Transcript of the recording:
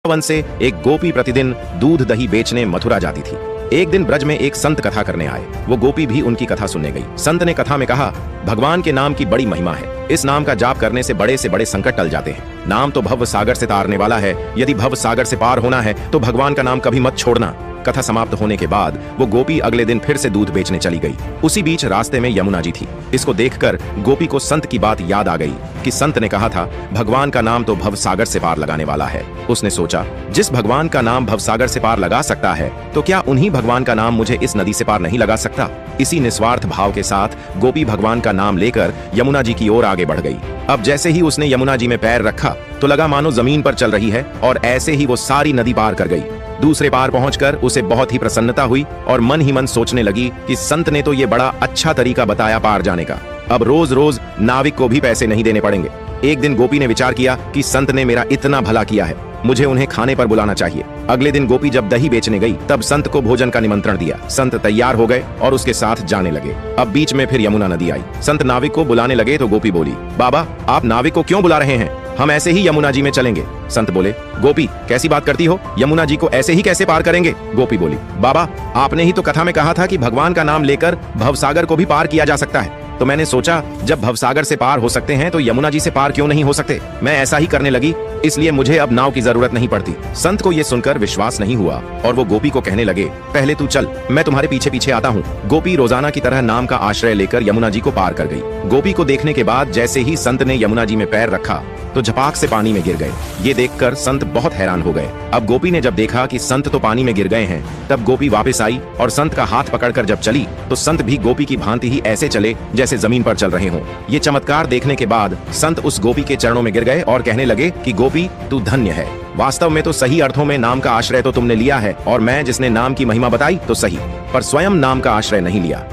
One से एक गोपी प्रतिदिन दूध दही बेचने मथुरा जाती थी। एक दिन ब्रज में एक संत कथा करने आए। वो गोपी भी उनकी कथा सुनने गई। संत ने कथा में कहा, भगवान के नाम की बड़ी महिमा है। इस नाम का जाप करने से बड़े संकट टल जाते हैं। नाम तो भव सागर से तारने वाला है। यदि भव सागर से पार होना है तो भगवान का नाम कभी मत छोड़ना। कथा समाप्त होने के बाद वो गोपी अगले दिन फिर से दूध बेचने चली गई। उसी बीच रास्ते में यमुना जी थी। इसको देखकर गोपी को संत की बात याद आ गई कि संत ने कहा था, भगवान का नाम तो भव सागर से पार लगाने वाला है। उसने सोचा, जिस भगवान का नाम भव सागर से पार लगा सकता है तो क्या उन्हीं भगवान का नाम मुझे इस नदी से पार नहीं लगा सकता। इसी निस्वार्थ भाव के साथ गोपी भगवान का नाम लेकर यमुना जी की ओर आगे बढ़ गई। अब जैसे ही उसने यमुना जी में पैर रखा तो लगा मानो जमीन पर चल रही है और ऐसे ही वो सारी नदी पार कर गई। दूसरे पार पहुंचकर उसे बहुत ही प्रसन्नता हुई और मन ही मन सोचने लगी कि संत ने तो ये बड़ा अच्छा तरीका बताया पार जाने का। अब रोज रोज नाविक को भी पैसे नहीं देने पड़ेंगे। एक दिन गोपी ने विचार किया कि संत ने मेरा इतना भला किया है, मुझे उन्हें खाने पर बुलाना चाहिए। अगले दिन गोपी जब दही बेचने गई तब संत को भोजन का निमंत्रण दिया। संत तैयार हो गए और उसके साथ जाने लगे। अब बीच में फिर यमुना नदी आई। संत नाविक को बुलाने लगे तो गोपी बोली, बाबा आप नाविक को क्यों बुला रहे हैं, हम ऐसे ही यमुना जी में चलेंगे। संत बोले, गोपी कैसी बात करती हो, यमुना जी को ऐसे ही कैसे पार करेंगे। गोपी बोली, बाबा आपने ही तो कथा में कहा था कि भगवान का नाम लेकर भवसागर को भी पार किया जा सकता है, तो मैंने सोचा जब भवसागर से पार हो सकते हैं तो यमुना जी से पार क्यों नहीं हो सकते। मैं ऐसा ही करने लगी, इसलिए मुझे अब नाव की जरूरत नहीं पड़ती। संत को ये सुनकर विश्वास नहीं हुआ और वो गोपी को कहने लगे, पहले तू चल, मैं तुम्हारे पीछे पीछे आता हूँ। गोपी रोजाना की तरह नाम का आश्रय लेकर यमुना जी को पार कर गई। गोपी को देखने के बाद जैसे ही संत ने यमुना जी में पैर रखा तो झपाक से पानी में गिर गए। ये देखकर संत बहुत हैरान हो गए। अब गोपी ने जब देखा कि संत तो पानी में गिर गए हैं, तब गोपी वापस आई और संत का हाथ पकड़कर जब चली तो संत भी गोपी की भांति ही ऐसे चले जैसे जमीन पर चल रहे हों। ये चमत्कार देखने के बाद संत उस गोपी के चरणों में गिर गए और कहने लगे कि गोपी तू धन्य है। वास्तव में तो सही अर्थों में नाम का आश्रय तो तुमने लिया है और मैं जिसने नाम की महिमा बताई तो सही, पर स्वयं नाम का आश्रय नहीं लिया।